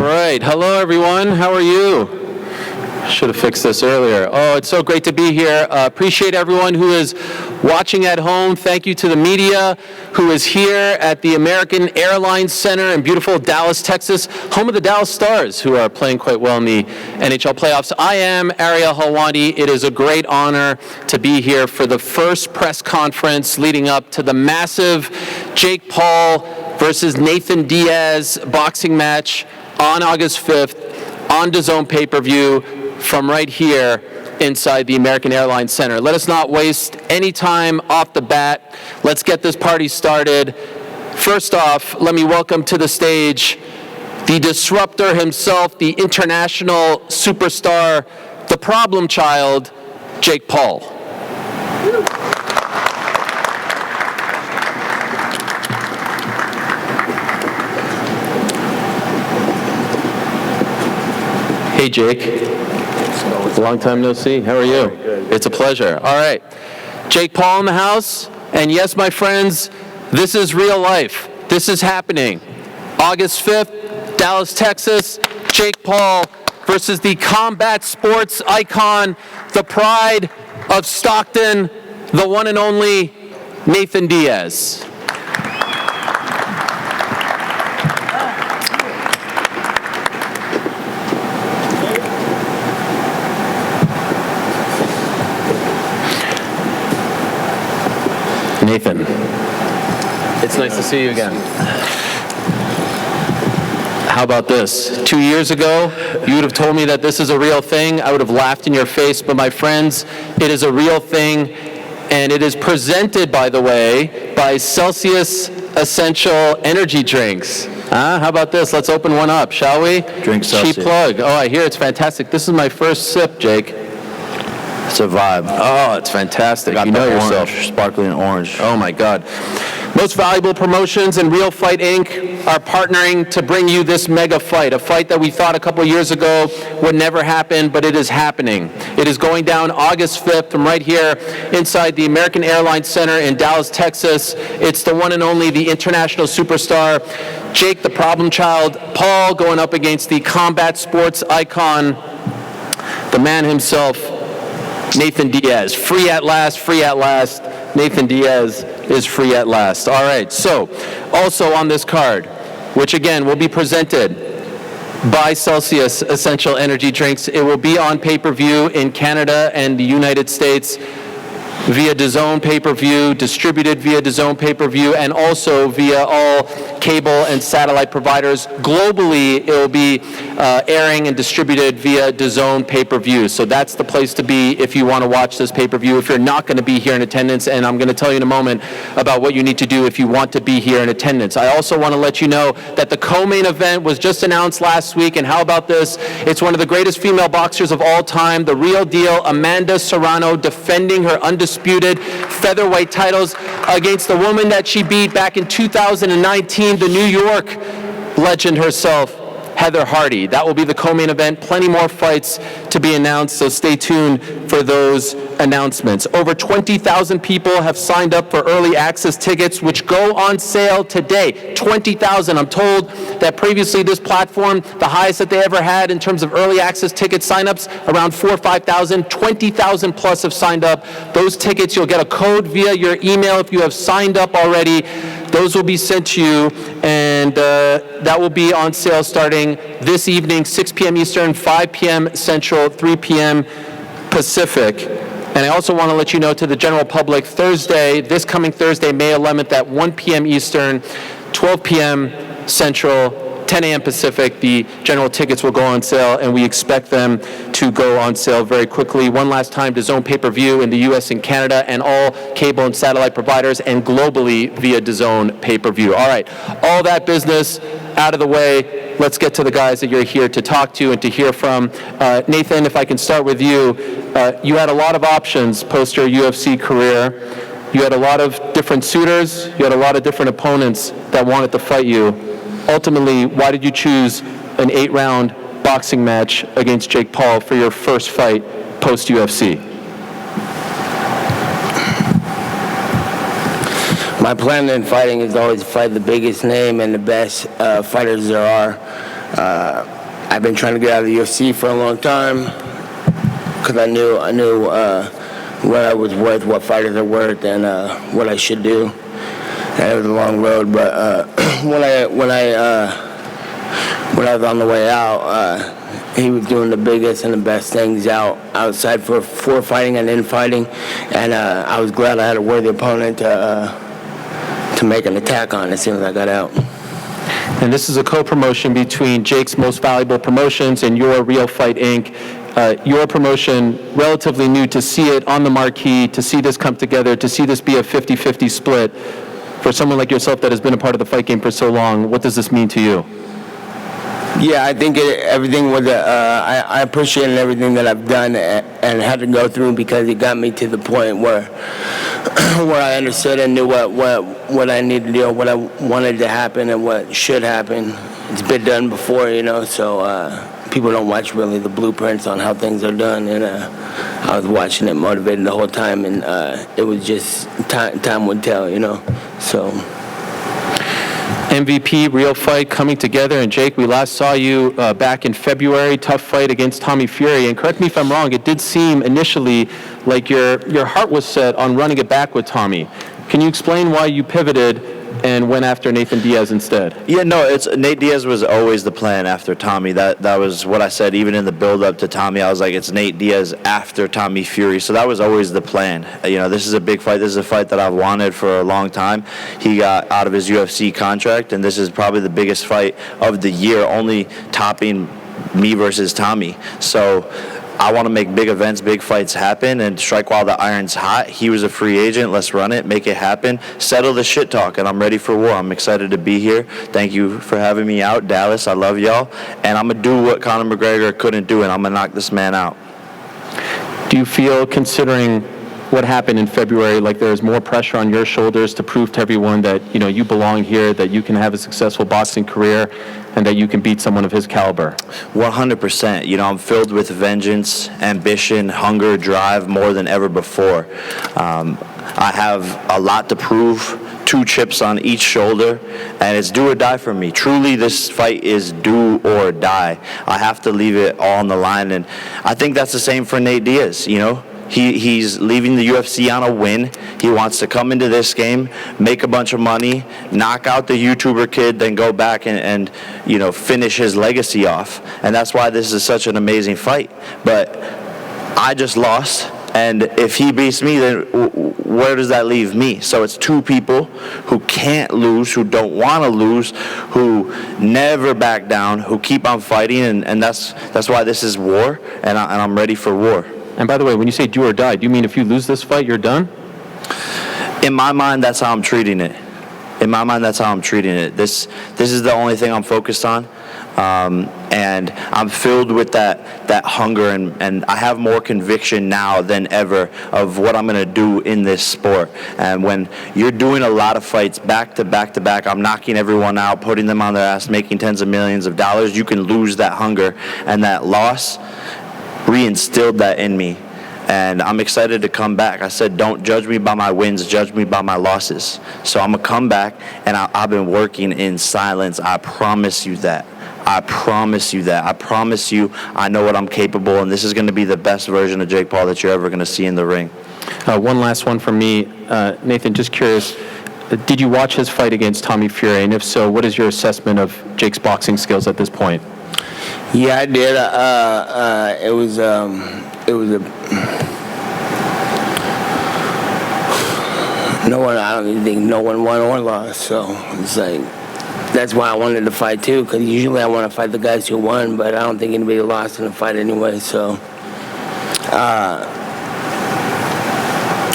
right. Hello, everyone. How are you? Should have fixed this earlier. Oh, it's so great to be here. Appreciate everyone who is watching at home. Thank you to the media who is here at the American Airlines Center in beautiful Dallas, Texas, home of the Dallas Stars, who are playing quite well in the NHL playoffs. I am Ariel Helwani. It is a great honor to be here for the first press conference leading up to the massive Jake Paul versus Nathan Diaz boxing match on August 5th on DAZN pay-per-view from right here inside the American Airlines Center. Let us not waste any time off the bat. Let's get this party started. First off, let me welcome to the stage the disruptor himself, the international superstar, the problem child, Jake Paul. Hey, Jake. Long time no see. How are you? Good. It's a pleasure. All right. Jake Paul in the house. And yes, my friends, this is real life. This is happening. August 5th, Dallas, Texas. Jake Paul versus the combat sports icon, the pride of Stockton, the one and only Nathan Diaz. Nathan, it's nice to see you again. How about this? 2 years ago, you would have told me that this is a real thing. I would have laughed in your face, but my friends, it is a real thing, and it is presented, by the way, by Celsius Essential Energy Drinks. How about this? Let's open one up, shall we? Drink Celsius. Cheap plug. Oh, I hear it's fantastic. This is my first sip, Jake. It's a vibe. Oh, it's fantastic. Got you know yourself. Sparkling orange. Oh my God. Most Valuable Promotions and Real Fight Inc. are partnering to bring you this mega fight, a fight that we thought a couple years ago would never happen, but it is happening. It is going down August 5th from right here inside the American Airlines Center in Dallas, Texas. It's the one and only, the international superstar, Jake the Problem Child Paul, going up against the combat sports icon, the man himself, Nathan Diaz. Free at last, free at last. Nathan Diaz is free at last. All right, so also on this card, which again will be presented by Celsius Essential Energy Drinks, it will be on pay-per-view in Canada and the United States via DAZN pay-per-view, distributed via DAZN pay-per-view, and also via all cable and satellite providers. Globally, it will be airing and distributed via DAZN pay-per-view. So that's the place to be if you want to watch this pay-per-view, if you're not going to be here in attendance, and I'm going to tell you in a moment about what you need to do if you want to be here in attendance. I also want to let you know that the co-main event was just announced last week, and how about this? It's one of the greatest female boxers of all time, the real deal, Amanda Serrano, defending her undisputed featherweight titles against the woman that she beat back in 2019, the New York legend herself, Heather Hardy. That will be the co-main event. Plenty more fights to be announced, so stay tuned for those announcements. Over 20,000 people have signed up for early access tickets, which go on sale today. 20,000. I'm told that previously this platform, the highest that they ever had in terms of early access ticket signups, around 4,000 or 5,000. 20,000 plus have signed up. Those tickets, you'll get a code via your email if you have signed up already. Those will be sent to you, and that will be on sale starting this evening, 6 p.m. Eastern, 5 p.m. Central, 3 p.m. Pacific. And I also want to let you know to the general public, Thursday, this coming Thursday, May 11th at 1 p.m. Eastern, 12 p.m. Central, 10 a.m. Pacific, the general tickets will go on sale, and we expect them to go on sale very quickly. One last time, DAZN pay-per-view in the U.S. and Canada, and all cable and satellite providers, and globally via DAZN pay-per-view. All right, all that business out of the way. Let's get to the guys that you're here to talk to and to hear from. Nathan, if I can start with you. You had a lot of options post your UFC career. You had a lot of different suitors. You had a lot of different opponents that wanted to fight you. Ultimately, why did you choose an 8-round boxing match against Jake Paul for your first fight post-UFC? My plan in fighting is always to fight the biggest name and the best fighters there are. I've been trying to get out of the UFC for a long time because I knew what I was worth, what fighters are worth, and what I should do. And it was a long road, but when I was on the way out, he was doing the biggest and the best things outside for fighting and infighting, and I was glad I had a worthy opponent to make an attack on as soon as I got out. And this is a co-promotion between Jake's Most Valuable Promotions and your Real Fight Inc. Your promotion, relatively new, to see it on the marquee, to see this come together, to see this be a 50-50 split. For someone like yourself that has been a part of the fight game for so long, what does this mean to you? Yeah, I think everything was. I appreciated everything that I've done and had to go through because it got me to the point where I understood and knew what I needed to do, what I wanted to happen, and what should happen. It's been done before, so people don't watch really the blueprints on how things are done, and I was watching it, motivated the whole time, and it was just time would tell, so. MVP, Real Fight coming together, and Jake, we last saw you back in February, tough fight against Tommy Fury, and correct me if I'm wrong, it did seem initially like your heart was set on running it back with Tommy. Can you explain why you pivoted and went after Nathan Diaz instead? Yeah, no, Nate Diaz was always the plan after Tommy. That was what I said even in the build-up to Tommy. I was like, it's Nate Diaz after Tommy Fury. So that was always the plan. This is a big fight. This is a fight that I've wanted for a long time. He got out of his UFC contract, and this is probably the biggest fight of the year, only topping me versus Tommy. So I want to make big events, big fights happen, and strike while the iron's hot. He was a free agent. Let's run it, make it happen, settle the shit talk, and I'm ready for war. I'm excited to be here. Thank you for having me out, Dallas. I love y'all, and I'm going to do what Conor McGregor couldn't do, and I'm going to knock this man out. Do you feel, considering what happened in February, like there's more pressure on your shoulders to prove to everyone that, you belong here, that you can have a successful boxing career, and that you can beat someone of his caliber? 100%. I'm filled with vengeance, ambition, hunger, drive more than ever before. I have a lot to prove, 2 chips on each shoulder, and it's do or die for me. Truly, this fight is do or die. I have to leave it all on the line, and I think that's the same for Nate Diaz, He's leaving the UFC on a win. He wants to come into this game, make a bunch of money, knock out the YouTuber kid, then go back and finish his legacy off. And that's why this is such an amazing fight. But I just lost, and if he beats me, then where does that leave me? So it's 2 people who can't lose, who don't want to lose, who never back down, who keep on fighting, and that's why this is war, and I'm ready for war. And by the way, when you say do or die, do you mean if you lose this fight, you're done? In my mind, that's how I'm treating it. This is the only thing I'm focused on. And I'm filled with that hunger, and I have more conviction now than ever of what I'm going to do in this sport. And when you're doing a lot of fights back to back to back, I'm knocking everyone out, putting them on their ass, making tens of millions of dollars, you can lose that hunger. And that loss reinstilled that in me, and I'm excited to come back. I said, don't judge me by my wins, judge me by my losses. So I'm gonna come back, and I've been working in silence. I promise you that. I promise you I know what I'm capable, and this is going to be the best version of Jake Paul that you're ever going to see in the ring. One last one from me. Nathan, just curious, did you watch his fight against Tommy Fury, and if so, what is your assessment of Jake's boxing skills at this point? Yeah, I did. It was a. I don't even think no one won or lost. So it's like that's why I wanted to fight too. Because usually I want to fight the guys who won, but I don't think anybody lost in the fight anyway. So,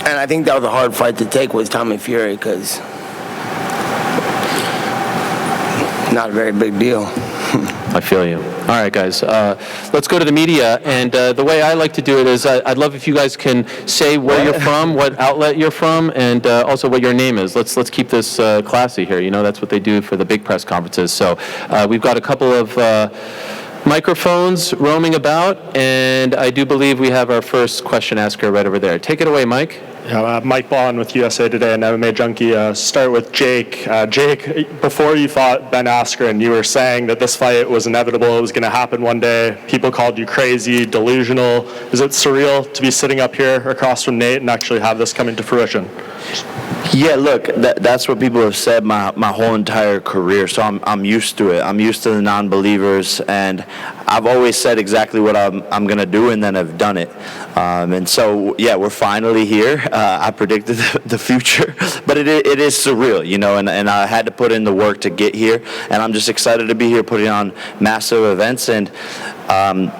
and I think that was a hard fight to take with Tommy Fury because not a very big deal. I feel you. All right, guys. Let's go to the media. And the way I like to do it is I'd love if you guys can say where you're from, what outlet you're from, and also what your name is. Let's keep this classy here. That's what they do for the big press conferences. So we've got a couple of microphones roaming about, and I do believe we have our first question asker right over there. Take it away, Mike. Mike Bond with USA Today and MMA Junkie. Start with Jake. Jake, before you fought Ben Askren, you were saying that this fight was inevitable. It was going to happen one day. People called you crazy, delusional. Is it surreal to be sitting up here across from Nate and actually have this come into fruition? Yeah, look, that's what people have said my whole entire career, so I'm used to it. I'm used to the non-believers, and I've always said exactly what I'm going to do, and then I've done it. And so, yeah, we're finally here. I predicted the future, but it is surreal, you know, and I had to put in the work to get here, and I'm just excited to be here putting on massive events, and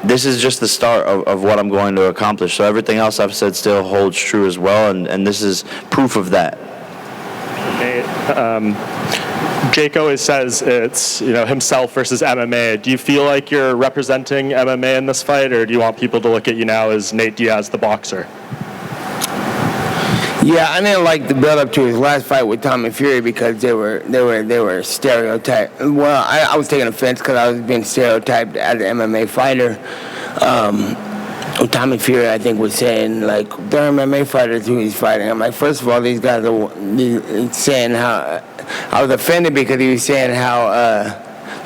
this is just the start of what I'm going to accomplish. So everything else I've said still holds true as well, and this is proof of that. Jake always says it's, you know, himself versus MMA. Do you feel like you're representing MMA in this fight, or do you want people to look at you now as Nate Diaz, the boxer? Yeah, I didn't like the build up to his last fight with Tommy Fury because they were stereotyped. Well, I was taking offense because I was being stereotyped as an MMA fighter. Tommy Fury, I think, was saying, like, they're MMA fighters who he's fighting. I'm like, first of all, these guys are saying how... I was offended because he was saying how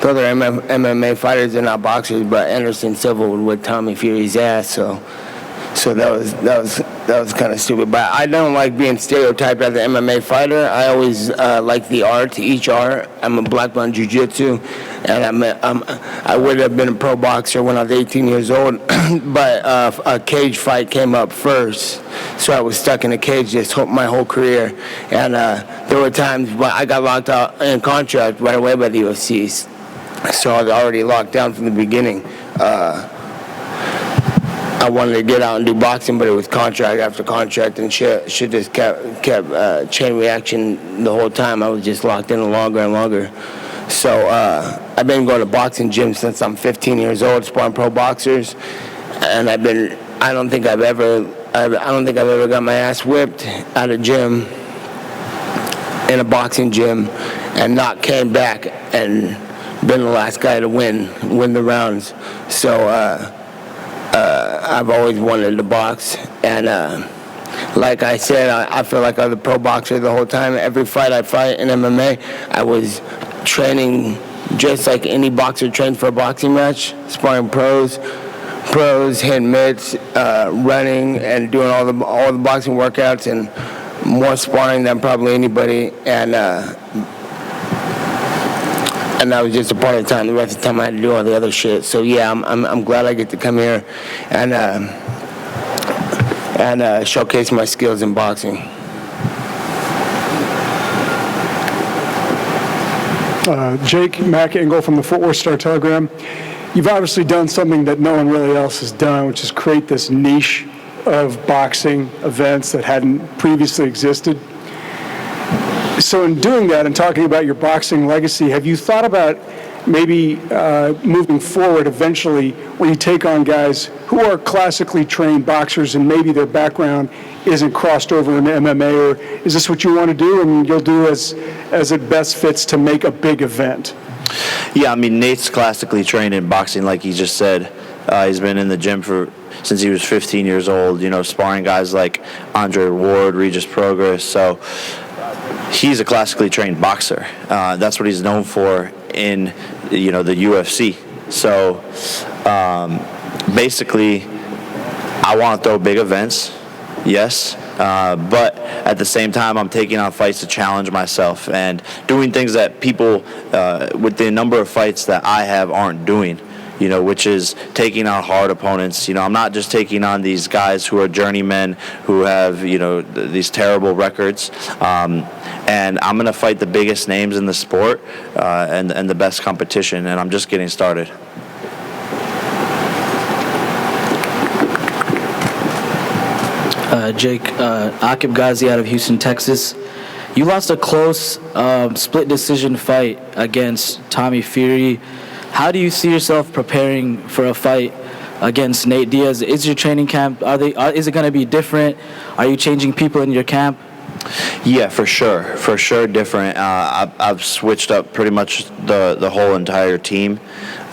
those are MMA fighters, they're not boxers, but Anderson Silva would whip Tommy Fury's ass, so that was kind of stupid. But I don't like being stereotyped as an MMA fighter. I always like the art, each art. I'm a black belt in jiu-jitsu, and I would have been a pro boxer when I was 18 years old, but a cage fight came up first, so I was stuck in a cage my whole career. And there were times when I got locked out in contract right away by the UFC, so I was already locked down from the beginning. I wanted to get out and do boxing, but it was contract after contract, and shit just kept chain reaction the whole time. I was just locked in longer and longer. So I've been going to boxing gyms since I'm 15 years old, sparring pro boxers, and I don't think I've ever got my ass whipped at a gym, in a boxing gym, and not came back and been the last guy to win the rounds. So. I've always wanted to box, and like I said, I feel like I was a pro boxer the whole time. Every fight I fight in MMA, I was training just like any boxer trains for a boxing match, sparring pros, hitting mitts, running, and doing all the boxing workouts, and more sparring than probably anybody. And that was just a part of the time. The rest of the time I had to do all the other shit. So yeah, I'm glad I get to come here and showcase my skills in boxing. Jake McEngle from the Fort Worth Star-Telegram. You've obviously done something that no one really else has done, which is create this niche of boxing events that hadn't previously existed. So in doing that and talking about your boxing legacy, have you thought about maybe moving forward eventually when you take on guys who are classically trained boxers and maybe their background isn't crossed over into MMA, or is this what you want to do and you'll do as it best fits to make a big event? Yeah, I mean, Nate's classically trained in boxing, like he just said. He's been in the gym since he was 15 years old, you know, sparring guys like Andre Ward, Regis Progress. So he's a classically trained boxer. That's what he's known for in, you know, the UFC. So basically, I want to throw big events, yes, but at the same time, I'm taking on fights to challenge myself and doing things that people with the number of fights that I have aren't doing. You know, which is taking on hard opponents. You know, I'm not just taking on these guys who are journeymen who have, you know, these terrible records. And I'm going to fight the biggest names in the sport and the best competition, and I'm just getting started. Jake, Akib Ghazi out of Houston, Texas. You lost a close split decision fight against Tommy Fury. How do you see yourself preparing for a fight against Nate Diaz? Is your training camp, is it going to be different? Are you changing people in your camp? Yeah, for sure different. I've switched up pretty much the whole entire team.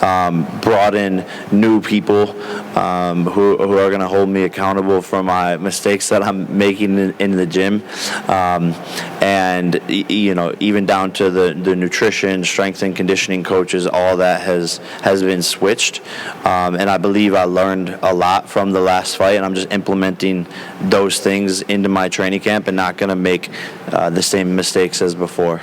brought in new people who are going to hold me accountable for my mistakes that I'm making in the gym, and even down to the nutrition, strength and conditioning coaches, all that has been switched, and I believe I learned a lot from the last fight, and I'm just implementing those things into my training camp and not going to make the same mistakes as before.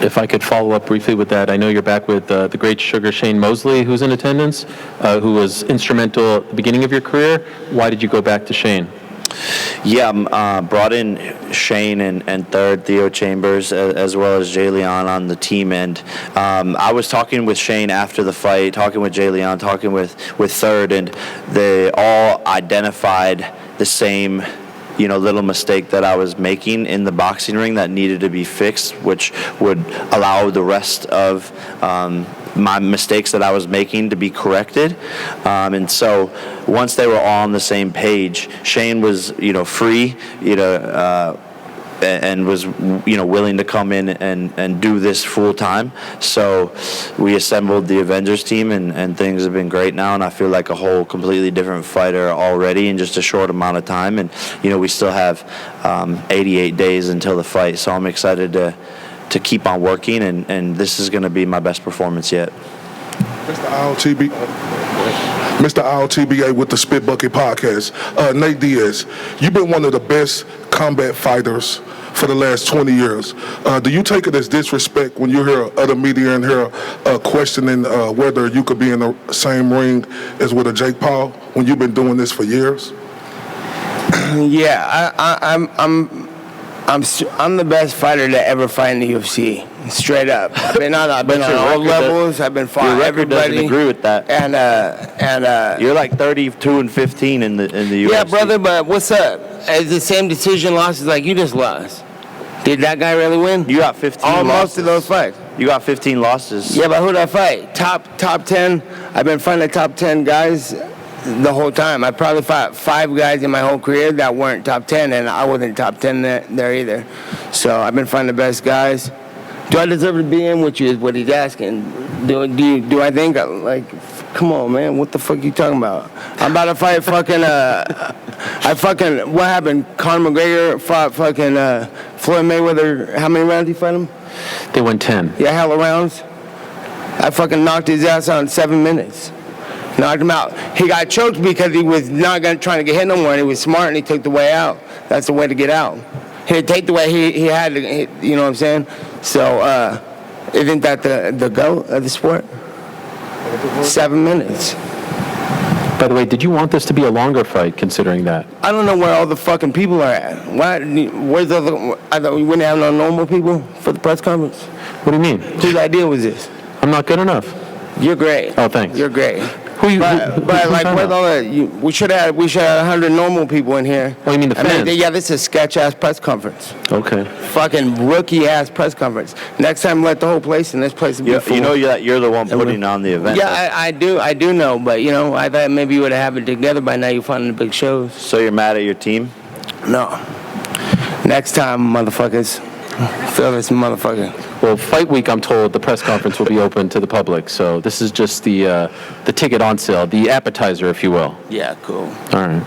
If I could follow up briefly with that, I know you're back with the great Sugar Shane Mosley, who's in attendance, who was instrumental at the beginning of your career. Why did you go back to Shane? Yeah, brought in Shane and third, Theo Chambers, as well as Jay Leon on the team. And I was talking with Shane after the fight, talking with Jay Leon, talking with third, and they all identified the same little mistake that I was making in the boxing ring that needed to be fixed, which would allow the rest of my mistakes that I was making to be corrected. And so once they were all on the same page, Shane was, free, and was, willing to come in and do this full time. So we assembled the Avengers team, and things have been great now, and I feel like a whole completely different fighter already in just a short amount of time. And, we still have 88 days until the fight, so I'm excited to keep on working, and this is going to be my best performance yet. Mr. ILTBA with the Spit Bucket Podcast. Nate Diaz, you've been one of the best combat fighters for the last 20 years. Do you take it as disrespect when you hear other media in here questioning whether you could be in the same ring as with a Jake Paul when you've been doing this for years? Yeah, I'm the best fighter to ever fight in the UFC. Straight up. I've been on all levels. I've been fighting everybody. Doesn't agree with that. And you're like 32-15 in the UFC. Yeah, brother. But what's up? It's the same decision losses like you just lost. Did that guy really win? You got 15 losses. Most of those fights. You got 15 losses. Yeah, but who'd I fight? Top 10. I've been fighting the top 10 guys the whole time. I probably fought 5 guys in my whole career that weren't top 10, and I wasn't top 10 there either. So I've been fighting the best guys. Do I deserve to be in? Which is what he's asking. Do I think, come on, man, what the fuck you talking about? I'm about to fight what happened? Conor McGregor fought fucking Floyd Mayweather. How many rounds he fight him? They went 10. Yeah, hella rounds. I fucking knocked his ass out in 7 minutes. Knocked him out. He got choked because he was not trying to get hit no more, and he was smart, and he took the way out. That's the way to get out. He didn't take the way he had to, you know what I'm saying? So, isn't that the goat of the sport? 7 minutes. By the way, did you want this to be a longer fight, considering that? I don't know where all the fucking people are at. Where's the other? I thought we wouldn't have no normal people for the press conference. What do you mean? Whose idea was this? I'm not good enough. You're great. Oh, thanks. You're great. Who's Like, where's all that? We should have 100 normal people in here. Oh, you mean the fans? Yeah, this is a sketch-ass press conference. Okay. Fucking rookie-ass press conference. Next time, let the whole place in this place be full. You know you're the one putting on the event. Yeah, I do know, but, I thought maybe you would have it together by now. You're finding the big shows. So you're mad at your team? No. Next time, motherfuckers. Feel this motherfucker. Well, fight week, I'm told the press conference will be open to the public. So this is just the ticket on sale, the appetizer, if you will. Yeah, cool. All right.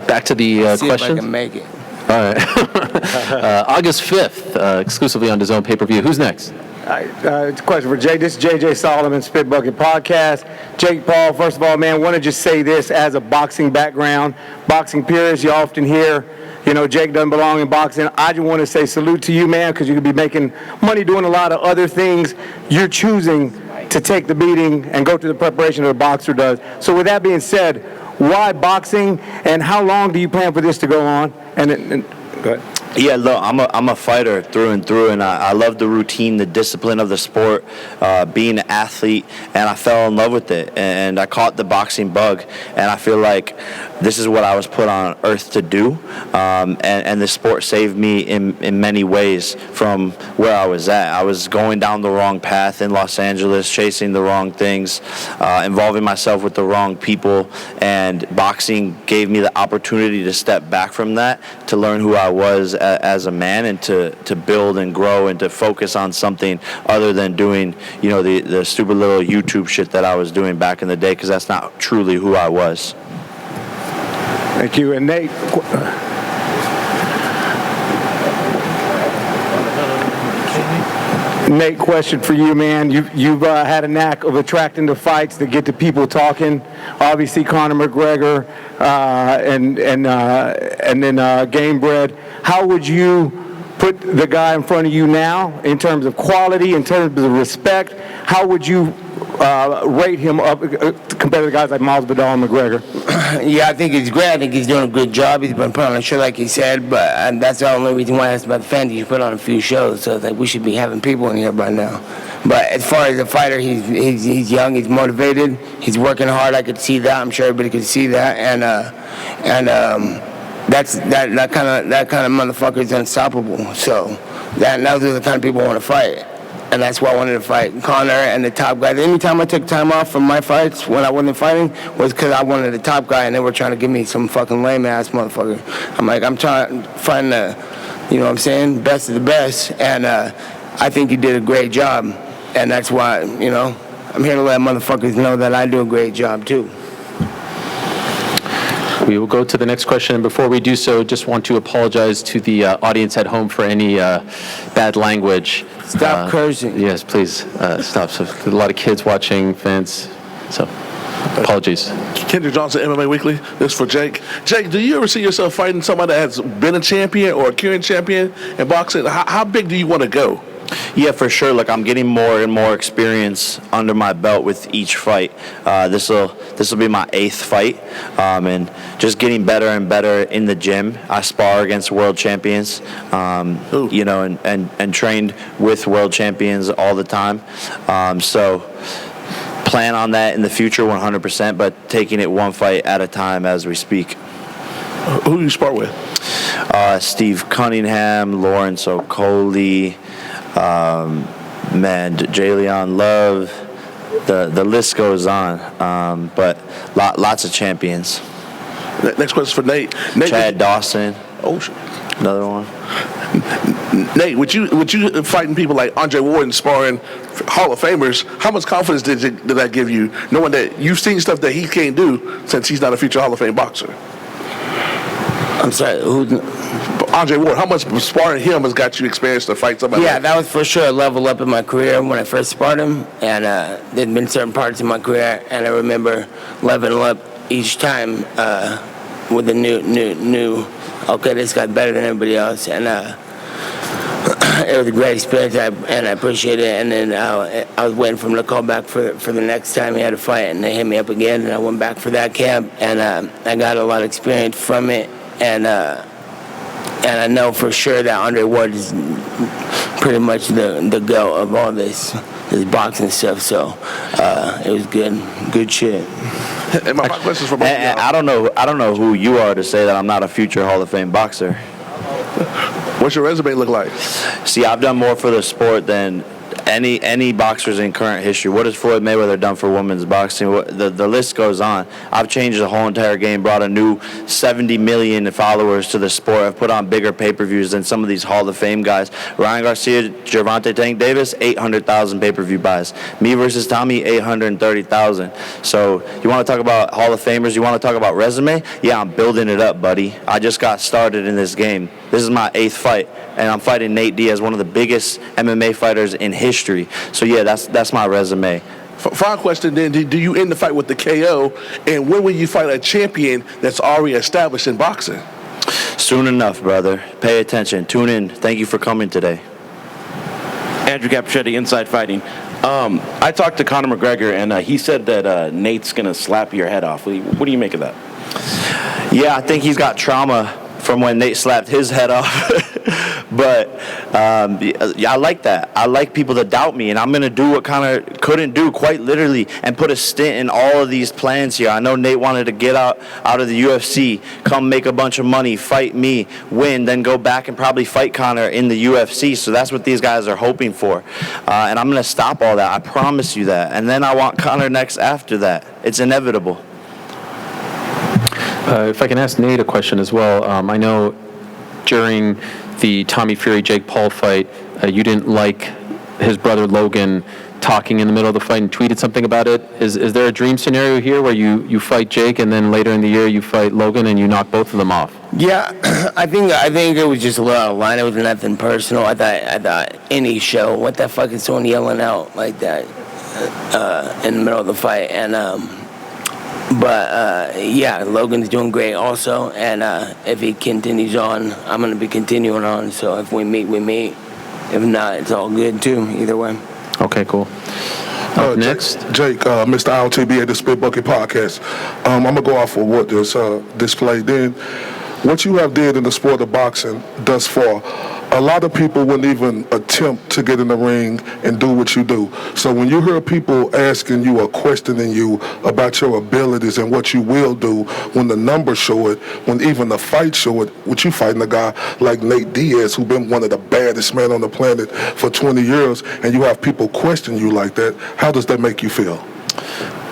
Back to the See questions. if I can make it. All right. August 5th, exclusively on DAZN pay-per-view. Who's next? All right, it's a question for Jay. This is JJ Solomon, Spit Bucket Podcast. Jake Paul, first of all, man, want to just say this as a boxing background, boxing purist, you often hear, Jake doesn't belong in boxing. I just want to say salute to you, man, because you could be making money doing a lot of other things. You're choosing to take the beating and go through the preparation that a boxer does. So with that being said, why boxing, and how long do you plan for this to go on? And go ahead. Yeah, look, I'm a fighter through and through, and I love the routine, the discipline of the sport, being an athlete, and I fell in love with it, and I caught the boxing bug, and I feel like this is what I was put on earth to do, and the sport saved me in many ways from where I was at. I was going down the wrong path in Los Angeles, chasing the wrong things, involving myself with the wrong people, and boxing gave me the opportunity to step back from that, to learn who I was as a man, and to build and grow and to focus on something other than doing, the stupid little YouTube shit that I was doing back in the day, because that's not truly who I was. Thank you. And Nate, question for you, man. You've had a knack of attracting the fights that get the people talking. Obviously, Conor McGregor and then Gamebred. How would you put the guy in front of you now in terms of quality, in terms of respect? How would you rate him up compared to guys like Miles Vidal and McGregor? Yeah, I think he's great. I think he's doing a good job. He's been putting on a show, like he said, and that's the only reason why I asked about the fans. He's put on a few shows, so we should be having people in here by now. But as far as a fighter, he's young, he's motivated, he's working hard. I could see that. I'm sure everybody could see that, and that kind of motherfucker is unstoppable. So those are the kind of people I want to fight. And that's why I wanted to fight Conor and the top guy. Anytime I took time off from my fights when I wasn't fighting was because I wanted the top guy, and they were trying to give me some fucking lame-ass motherfucker. I'm like, I'm trying to find the, best of the best, and I think you did a great job. And that's why, I'm here to let motherfuckers know that I do a great job, too. We will go to the next question, and before we do so, just want to apologize to the audience at home for any bad language. Stop cursing. Yes, please stop. So a lot of kids watching, fans, so apologies. Kendrick Johnson, MMA Weekly. This is for Jake. Jake, do you ever see yourself fighting somebody that has been a champion or a current champion in boxing? How big do you want to go? Yeah, for sure. Look, I'm getting more and more experience under my belt with each fight. This will be my 8th fight, and just getting better and better in the gym. I spar against world champions, and trained with world champions all the time. So plan on that in the future 100%, but taking it one fight at a time as we speak. Who do you spar with? Steve Cunningham, Lawrence Okoli, Jalen Love, the list goes on, but lots of champions. Next question for Nate. Chad Dawson. Oh, shit. Another one. Nate, would you fighting people like Andre Ward and sparring Hall of Famers? How much confidence did that give you, knowing that you've seen stuff that he can't do since he's not a future Hall of Fame boxer? I'm sorry, who? Andre Ward, how much sparring him has got you experience to fight somebody? Yeah, that was for sure a level up in my career when I first sparred him, and there'd been certain parts of my career, and I remember leveling up each time with a new. Okay, this guy's better than everybody else, and it was a great experience, and I appreciate it. And then I was waiting for him to call back for the next time he had a fight, and they hit me up again, and I went back for that camp, and I got a lot of experience from it, and I know for sure that Andre Ward is pretty much the goat of all this boxing stuff. So it was good shit. And my question is for both of y'all. I don't know who you are to say that I'm not a future Hall of Fame boxer. What's your resume look like? See, I've done more for the sport than any boxers in current history. What has Floyd Mayweather done for women's boxing? The list goes on. I've changed the whole entire game, brought a new 70 million followers to the sport. I've put on bigger pay-per-views than some of these Hall of Fame guys. Ryan Garcia, Gervonta Tank Davis, 800,000 pay-per-view buys. Me versus Tommy, 830,000. So you want to talk about Hall of Famers? You want to talk about resume? Yeah, I'm building it up, buddy. I just got started in this game. This is my 8th fight, and I'm fighting Nate Diaz, one of the biggest MMA fighters in history. So yeah, that's my resume. Final question then, do you end the fight with the KO, and when will you fight a champion that's already established in boxing? Soon enough, brother. Pay attention. Tune in. Thank you for coming today. Andrew Caprichetti, Inside Fighting. I talked to Conor McGregor, and he said that Nate's going to slap your head off. What do you make of that? Yeah, I think he's got trauma from when Nate slapped his head off. But I like that. I like people to doubt me, and I'm going to do what Conor couldn't do, quite literally, and put a stint in all of these plans here. I know Nate wanted to get out of the UFC, come make a bunch of money, fight me, win, then go back and probably fight Conor in the UFC. So that's what these guys are hoping for. And I'm going to stop all that. I promise you that. And then I want Conor next after that. It's inevitable. If I can ask Nate a question as well. I know during the Tommy Fury-Jake Paul fight, you didn't like his brother Logan talking in the middle of the fight and tweeted something about it. Is there a dream scenario here where you fight Jake and then later in the year you fight Logan and you knock both of them off? Yeah, I think it was just a little out of line. It was nothing personal. I thought any show, what the fuck is someone yelling out like that in the middle of the fight? And yeah, Logan's doing great also. And if he continues on, I'm gonna be continuing on. So if we meet, we meet. If not, it's all good too. Either way. Okay, cool. Next, Jake, Mr. LTB at the Spit Bucket Podcast. I'm gonna go off of what this displayed. Then, what you have did in the sport of boxing thus far, a lot of people wouldn't even attempt to get in the ring and do what you do. So when you hear people asking you or questioning you about your abilities and what you will do, when the numbers show it, when even the fight show it, with you fighting a guy like Nate Diaz, who's been one of the baddest men on the planet for 20 years, and you have people question you like that, how does that make you feel?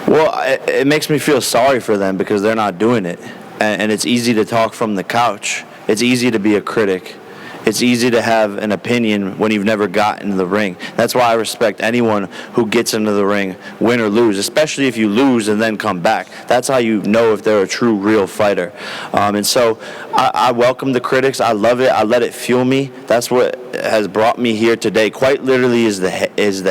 Well, it makes me feel sorry for them because they're not doing it. And it's easy to talk from the couch. It's easy to be a critic. It's easy to have an opinion when you've never gotten in the ring. That's why I respect anyone who gets into the ring, win or lose, especially if you lose and then come back. That's how you know if they're a true, real fighter. And so I welcome the critics. I love it. I let it fuel me. That's what has brought me here today. Quite literally is the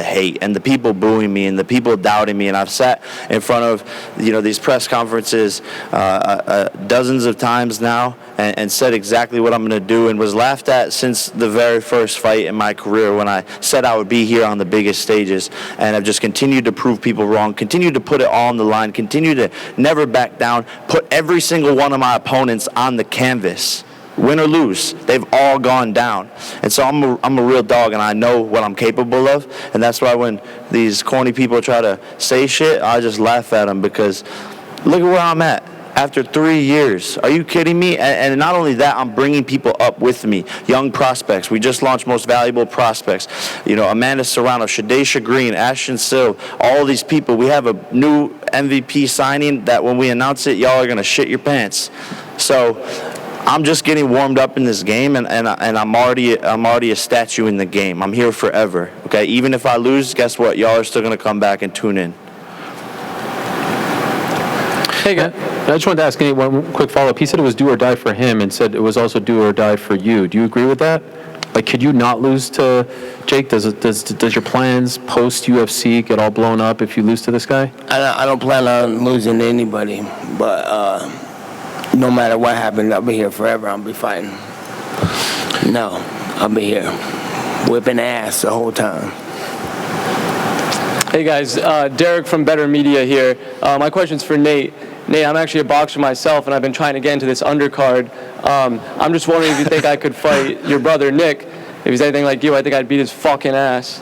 hate and the people booing me and the people doubting me. And I've sat in front of these press conferences dozens of times now and said exactly what I'm going to do and was laughed at since the very first fight in my career when I said I would be here on the biggest stages. And I've just continued to prove people wrong, continued to put it all on the line, continue to never back down, put every single one of my opponents on the canvas. Win or lose, they've all gone down. And so I'm a real dog, and I know what I'm capable of. And that's why when these corny people try to say shit, I just laugh at them because look at where I'm at. After 3 years. Are you kidding me? And not only that, I'm bringing people up with me. Young prospects. We just launched Most Valuable Prospects. Amanda Serrano, Shadesha Green, Ashton Sill, all these people. We have a new MVP signing that when we announce it, y'all are going to shit your pants. So I'm just getting warmed up in this game, and I'm already a statue in the game. I'm here forever. Okay? Even if I lose, guess what? Y'all are still going to come back and tune in. hey, guys. I just wanted to ask Nate one quick follow-up. He said it was do or die for him and said it was also do or die for you. Do you agree with that? Like, could you not lose to Jake? Does your plans post-UFC get all blown up if you lose to this guy? I don't plan on losing to anybody, but no matter what happens, I'll be here forever. I'll be fighting. No, I'll be here, whipping ass the whole time. Hey guys, Derek from Better Media here. My question's for Nate. Nate, I'm actually a boxer myself, and I've been trying to get into this undercard. I'm just wondering if you think I could fight your brother Nick. If he's anything like you, I think I'd beat his fucking ass.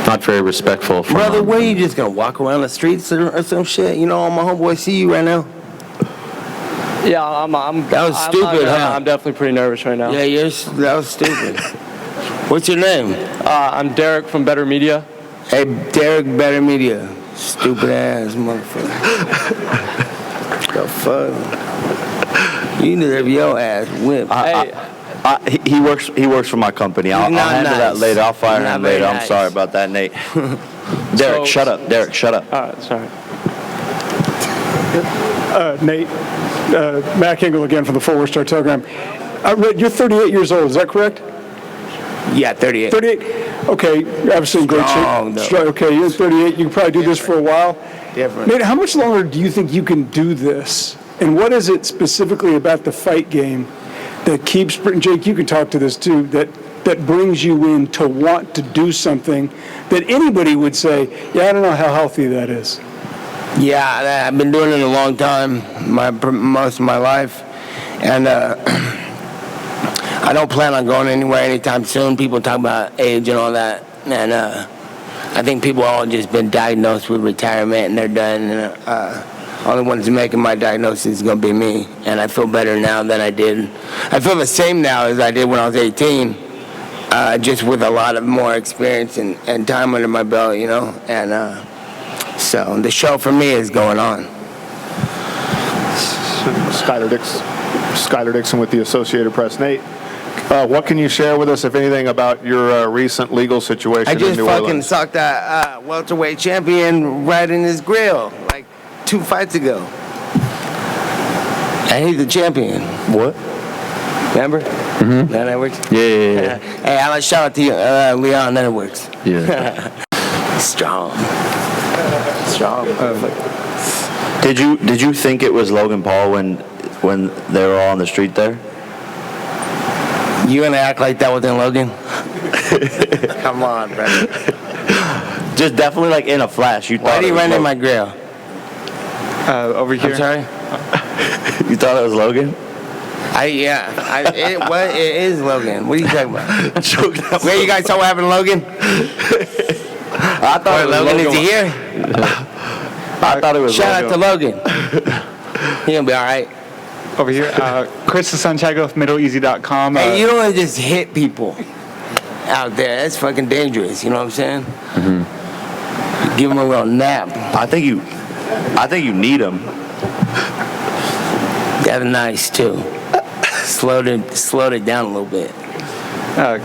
Not very respectful. Brother, where you just gonna walk around the streets or some shit? You know, all my homeboys see you right now. Yeah, I'm. That was stupid, huh? I'm definitely pretty nervous right now. Yeah, that was stupid. What's your name? I'm Derek from Better Media. Hey, Derek, Better Media. Stupid ass motherfucker. The fuck? You deserve your ass whipped. He works for my company. I'll handle that later. I'll fire him later. Nice. I'm sorry about that, Nate. Derek, shut up. Derek, shut up. All right, sorry. Nate, Mac Engel again from the Forward Star Telegram. You're 38 years old, is that correct? Yeah, 38. 38? Okay, obviously in great shape. Okay, you're 38. You can probably do this for a while. Different. Nate, how much longer do you think you can do this? And what is it specifically about the fight game that keeps, Jake, you can talk to this too, that brings you in to want to do something that anybody would say, yeah, I don't know how healthy that is. Yeah, I've been doing it a long time, most of my life. And I don't plan on going anywhere anytime soon. People talk about age and all that. And I think people all just been diagnosed with retirement and they're done. And only one's making my diagnosis is going to be me. And I feel better now than I did. I feel the same now as I did when I was 18. Just with a lot of more experience and time under my belt, you know. And so the show for me is going on. Skyler Dixon with the Associated Press. Nate, what can you share with us, if anything, about your recent legal situation I in just New fucking Orleans? sucked that welterweight champion right in his grill like 2 fights ago. And he's the champion. What? Remember? Mm-hmm. That works? Yeah. Hey, I'll shout out to you, Leon, that works. Yeah. Strong. Did you think it was Logan Paul when they were all on the street there? You gonna act like that wasn't Logan? Come on, brother. Just definitely like in a flash. You Why thought do it you was run in my Logan. grill? Over here. I'm sorry? You thought it was Logan? It is Logan. What are you talking about? Where you guys saw what happened to Logan? I thought it was Logan Logan. is he here? I thought it was Shout Logan. out to Logan. He gonna be all right. Over here, Chris Santiago of MiddleEasy.com. Hey, you don't want to just hit people out there. That's fucking dangerous. You know what I'm saying? Mm-hmm. Give them a little nap. I think you need him. That's nice too. Slowed it down a little bit.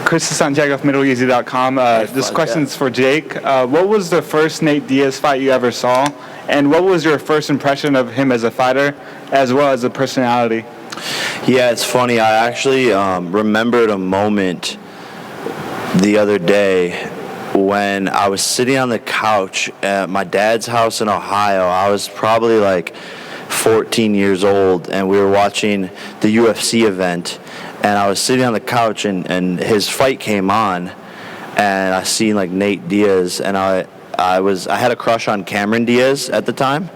Chris Santiago of MiddleEasy.com. This question's for Jake. What was the first Nate Diaz fight you ever saw? And what was your first impression of him as a fighter, as well as a personality? Yeah, it's funny. I actually remembered a moment the other day when I was sitting on the couch at my dad's house in Ohio. I was probably like 14 years old, and we were watching the UFC event, and I was sitting on the couch, and his fight came on, and I seen like Nate Diaz, and I had a crush on Cameron Diaz at the time,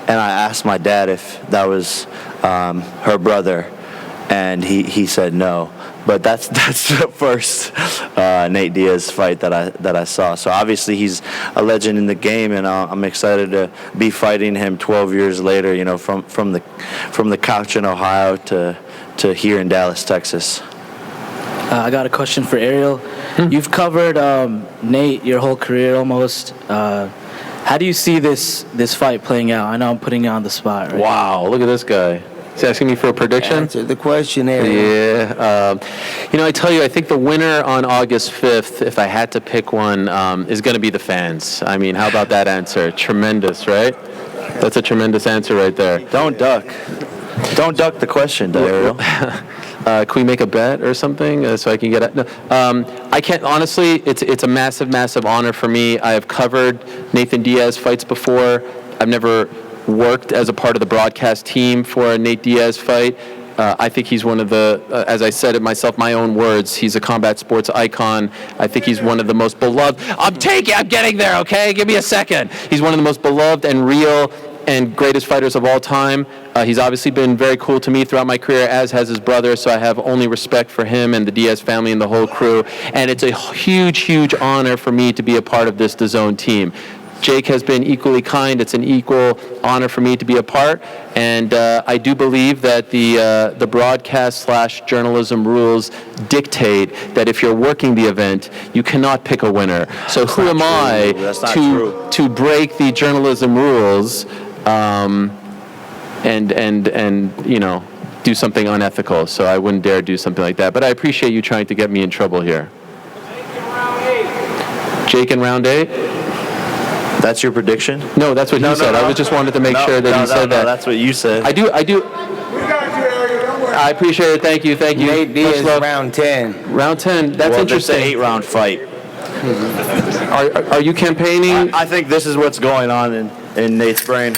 and I asked my dad if that was her brother, and he said no. But that's the first Nate Diaz fight that I saw. So obviously he's a legend in the game, and I'm excited to be fighting him 12 years later. You know, from the couch in Ohio to here in Dallas, Texas. I got a question for Ariel. You've covered Nate your whole career almost. How do you see this fight playing out? I know I'm putting you on the spot. Right? Wow, look at this guy. He's asking me for a prediction? Answer the question, Ariel. Yeah. I tell you, I think the winner on August 5th, if I had to pick one, is going to be the fans. I mean, how about that answer? Tremendous, right? That's a tremendous answer right there. Don't duck the question, Ariel. Can we make a bet or something so I can get it? No, I can't. Honestly, it's a massive, massive honor for me. I have covered Nathan Diaz fights before. I've never worked as a part of the broadcast team for a Nate Diaz fight. I think he's one of the, as I said it myself, my own words, he's a combat sports icon. I think he's one of the most beloved. I'm getting there, okay? Give me a second. He's one of the most beloved and real and greatest fighters of all time. He's obviously been very cool to me throughout my career, as has his brother, so I have only respect for him and the Diaz family and the whole crew. And it's a huge, huge honor for me to be a part of this DAZN team. Jake has been equally kind. It's an equal honor for me to be a part, and I do believe that the broadcast/journalism rules dictate that if you're working the event, you cannot pick a winner. So who am I to break the journalism rules and do something unethical? So I wouldn't dare do something like that. But I appreciate you trying to get me in trouble here. Jake in round 8. That's your prediction? No, that's what he said. I just wanted to make sure that he said that. No, that's what you said. I do. I appreciate it. Thank you. Nate Diaz, round 10. Round 10. That's interesting. It's an 8-round fight. Are you campaigning? I think this is what's going on in Nate's brain.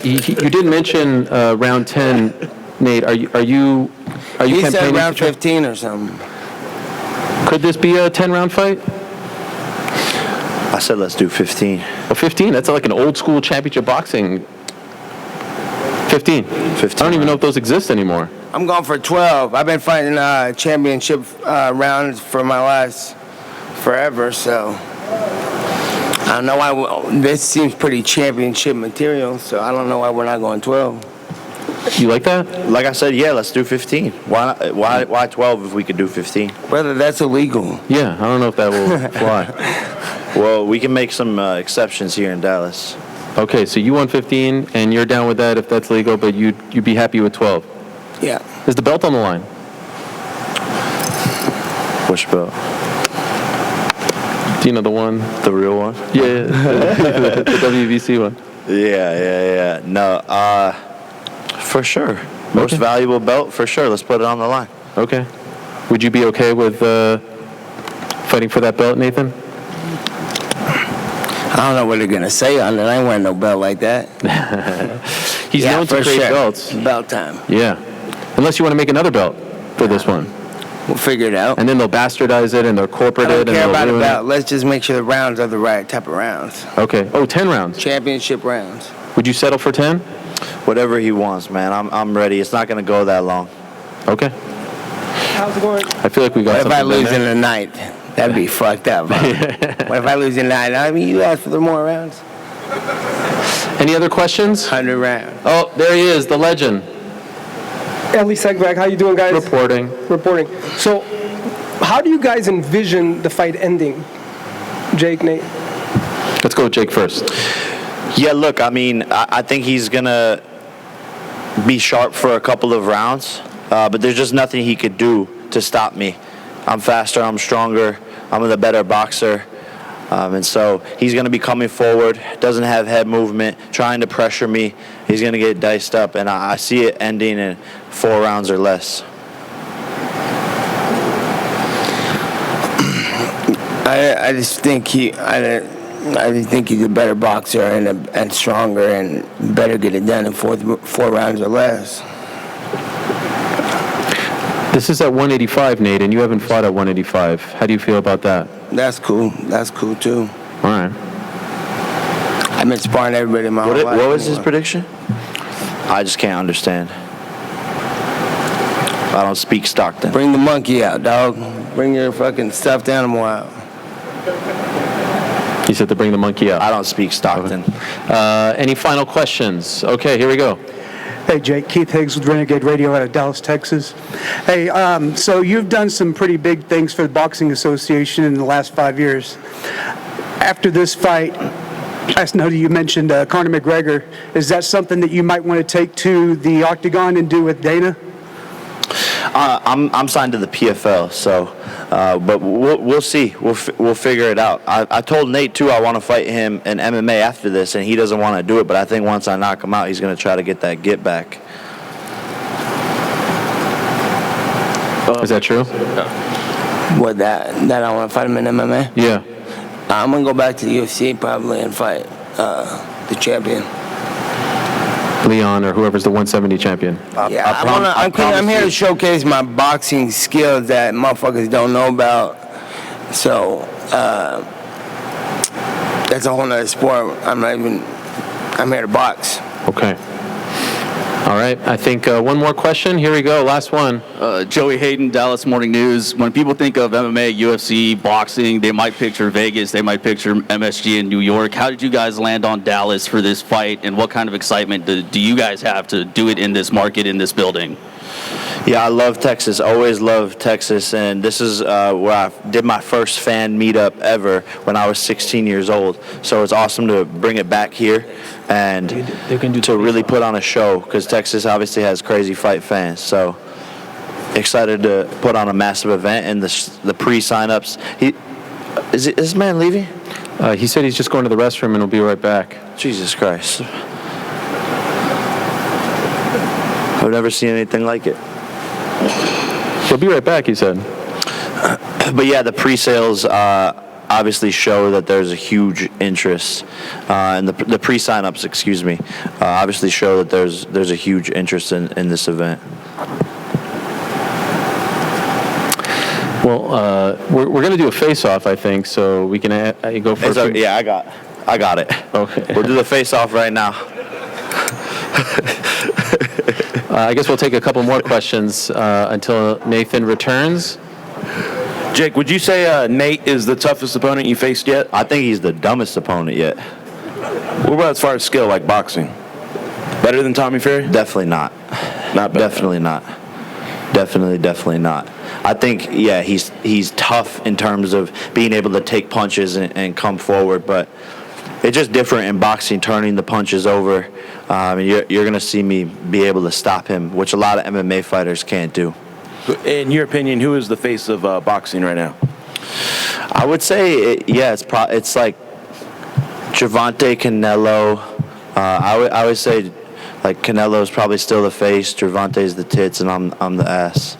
You did mention round 10, Nate. Are you He campaigning? said round 15 or something. Could this be a 10-round fight? I said let's do 15. Well, 15, that's like an old school championship boxing. 15. 15. I don't even know if those exist anymore. I'm going for 12. I've been fighting championship rounds for my last forever, so I don't know why this seems pretty championship material, so I don't know why we're not going 12. You like that? Like I said, yeah, let's do 15. Why not, why 12 if we could do 15? Brother, that's illegal. Yeah, I don't know if that will fly. Well, we can make some exceptions here in Dallas. Okay, so you want 15, and you're down with that if that's legal, but you'd be happy with 12. Yeah. Is the belt on the line? Which belt? Do you know the one? The real one? Yeah, the WBC one. Yeah. No, for sure. Most valuable belt, for sure. Let's put it on the line. Okay. Would you be okay with fighting for that belt, Nathan? I don't know what they're going to say on it. I ain't wearing no belt like that. He's known to for create sure. belts. Belt time. Yeah. Unless you want to make another belt for this one. We'll figure it out. And then they'll bastardize it and they'll corporate I it. don't care and about they'll a ruin belt. Let's just make sure the rounds are the right type of rounds. it. Okay. Oh, 10 rounds. Championship rounds. Would you settle for 10? Whatever he wants, man. I'm ready. It's not going to go that long. Okay. How's it going? I feel like we got What if I something lose there. in the ninth? That'd be fucked up. Huh? What if I lose in the ninth? I mean, you asked for the more rounds. Any other questions? 100 rounds. Oh, there he is, the legend. Ellie Segback, how you doing, guys? Reporting. So, how do you guys envision the fight ending? Jake, Nate? Let's go with Jake first. Yeah, look, I mean, I think he's going to be sharp for a couple of rounds, but there's just nothing he could do to stop me. I'm faster, I'm stronger, I'm the better boxer. And so he's going to be coming forward, doesn't have head movement, trying to pressure me. He's going to get diced up, and I see it ending in 4 rounds or less. I just think I just think he's a better boxer and stronger and better get it done in 4 rounds or less. This is at 185, Nate, and you haven't fought at 185. How do you feel about that? That's cool. That's cool too. All right. I've been sparring everybody in my whole life. What was his prediction? I just can't understand. I don't speak Stockton. Bring the monkey out, dog. Bring your fucking stuffed animal out. He said to bring the monkey out. I don't speak Stockton. Any final questions? Okay, here we go. Hey, Jake. Keith Higgs with Renegade Radio out of Dallas, Texas. Hey, so you've done some pretty big things for the Boxing Association in the last 5 years. After this fight, I know you mentioned Conor McGregor. Is that something that you might want to take to the Octagon and do with Dana? I'm signed to the PFL, so but we'll see. We'll figure it out. I told Nate too I want to fight him in MMA after this, and he doesn't want to do it. But I think once I knock him out, he's going to try to get that get back. Is that true? What, that I want to fight him in MMA? Yeah. I'm gonna go back to the UFC probably and fight the champion. Leon or whoever's the 170 champion. I'm here to showcase my boxing skills that motherfuckers don't know about. So that's a whole nother sport. I'm here to box. Okay. All right. I think one more question. Here we go. Last one. Joey Hayden, Dallas Morning News. When people think of MMA, UFC, boxing, they might picture Vegas, they might picture MSG in New York. How did you guys land on Dallas for this fight, and what kind of excitement do you guys have to do it in this market, in this building? Yeah, I love Texas. Always loved Texas, and this is where I did my first fan meetup ever when I was 16 years old. So it's awesome to bring it back here and to really put on a show, because Texas obviously has crazy fight fans. So excited to put on a massive event, and the pre-signups. Is this man leaving? He said he's just going to the restroom and he'll be right back. Jesus Christ. I've never seen anything like it. He'll be right back, he said. But yeah, the pre-sales obviously show that there's a huge interest, and the pre-signups, excuse me, obviously show that there's a huge interest in this event. Well, we're going to do a face-off, I think, so we can go for a few. Yeah, I got it. Okay. We'll do the face-off right now. I guess we'll take a couple more questions until Nathan returns. Jake, would you say Nate is the toughest opponent you faced yet? I think he's the dumbest opponent yet. What about as far as skill, like boxing? Better than Tommy Fury? Definitely not. Not better. Definitely not. Definitely not. I think, yeah, he's tough in terms of being able to take punches and come forward, but it's just different in boxing, turning the punches over. You're going to see me be able to stop him, which a lot of MMA fighters can't do. In your opinion, who is the face of boxing right now? I would say, it's like Gervonta, Canelo. I would say, like, Canelo's probably still the face, Gervonta's the tits, and I'm the ass.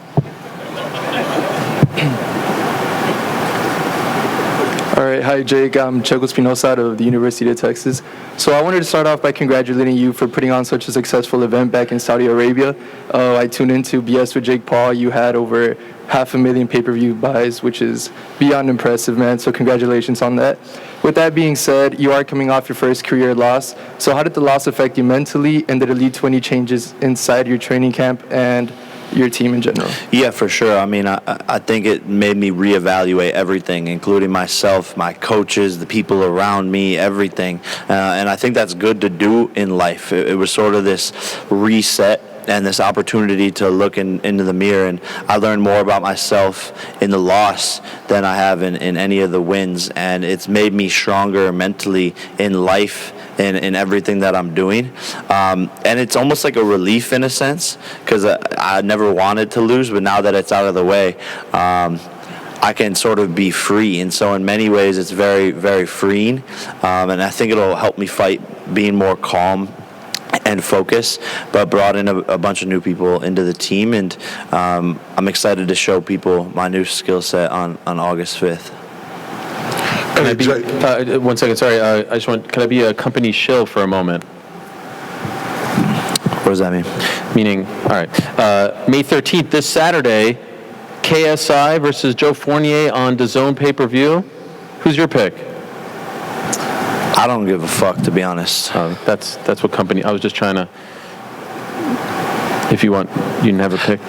All right, hi Jake, I'm Checo Espinosa out of the University of Texas. So I wanted to start off by congratulating you for putting on such a successful event back in Saudi Arabia. I tuned into BS with Jake Paul. You had over 500,000 pay-per-view buys, which is beyond impressive, man. So congratulations on that. With that being said, you are coming off your first career loss. So how did the loss affect you mentally, and did it lead to any changes inside your training camp and your team in general? Yeah, for sure. I mean, I think it made me reevaluate everything, including myself, my coaches, the people around me, everything. And I think that's good to do in life. It was sort of this reset and this opportunity to look into the mirror, and I learned more about myself in the loss than I have in any of the wins, and it's made me stronger mentally in life and in everything that I'm doing. And it's almost like a relief in a sense, because I never wanted to lose, but now that it's out of the way, I can sort of be free. And so in many ways, it's very, very freeing. And I think it'll help me fight being more calm and focus, but brought in a bunch of new people into the team. And I'm excited to show people my new skill set on August 5th. Can I be, 1 second, sorry, can I be a company shill for a moment? What does that mean? Meaning, all right, May 13th, this Saturday, KSI versus Joe Fournier on DAZN pay-per-view. Who's your pick? I don't give a fuck, to be honest. That's what company, I was just trying to, if you want, you can have a pick.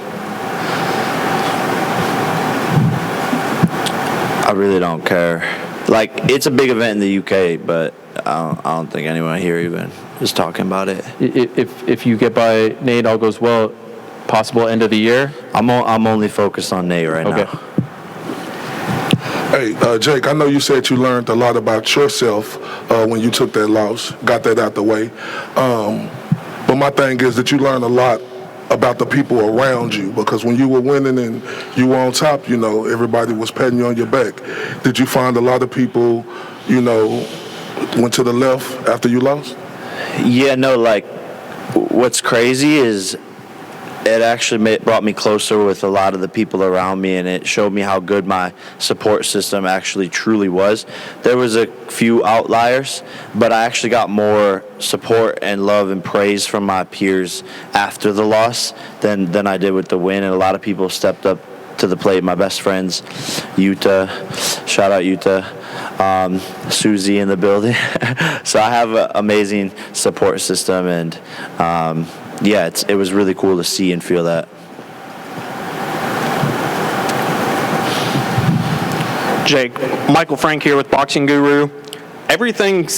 I really don't care. Like, it's a big event in the UK, but I don't think anyone here even is talking about it. If you get by Nate, all goes well, possible end of the year? I'm only focused on Nate right now. Hey, Jake, I know you said you learned a lot about yourself when you took that loss, got that out the way. But my thing is that you learned a lot about the people around you, because when you were winning and you were on top, you know, everybody was patting you on your back. Did you find a lot of people, you know, went to the left after you lost? Yeah, no, like, what's crazy is it actually brought me closer with a lot of the people around me, and it showed me how good my support system actually truly was. There was a few outliers, but I actually got more support and love and praise from my peers after the loss than I did with the win, and a lot of people stepped up to the plate. My best friends, Utah, shout out Utah, Susie in the building. So I have an amazing support system, and yeah, it was really cool to see and feel that. Jake, Michael Frank here with Boxing Guru. Everything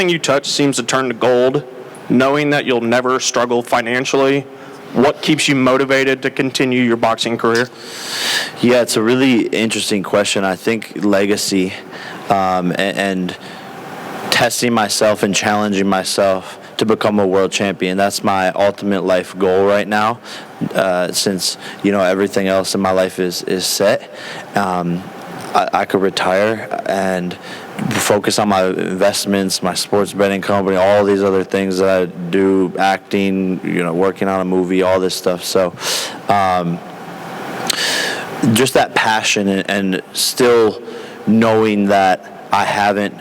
you touch seems to turn to gold. Knowing that you'll never struggle financially, what keeps you motivated to continue your boxing career? Yeah, it's a really interesting question. I think legacy and testing myself and challenging myself to become a world champion. That's my ultimate life goal right now, since, you know, everything else in my life is set. I could retire and focus on my investments, my sports betting company, all these other things that I do, acting, you know, working on a movie, all this stuff. So just that passion and still knowing that I haven't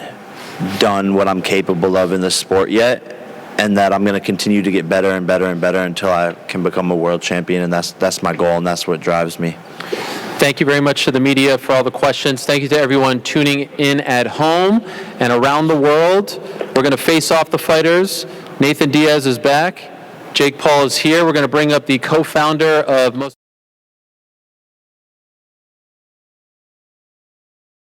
done what I'm capable of in this sport yet, and that I'm going to continue to get better and better and better until I can become a world champion, and that's my goal, and that's what drives me. Thank you very much to the media for all the questions. Thank you to everyone tuning in at home and around the world. We're going to face off the fighters. Nathan Diaz is back. Jake Paul is here. We're going to bring up the co-founder of most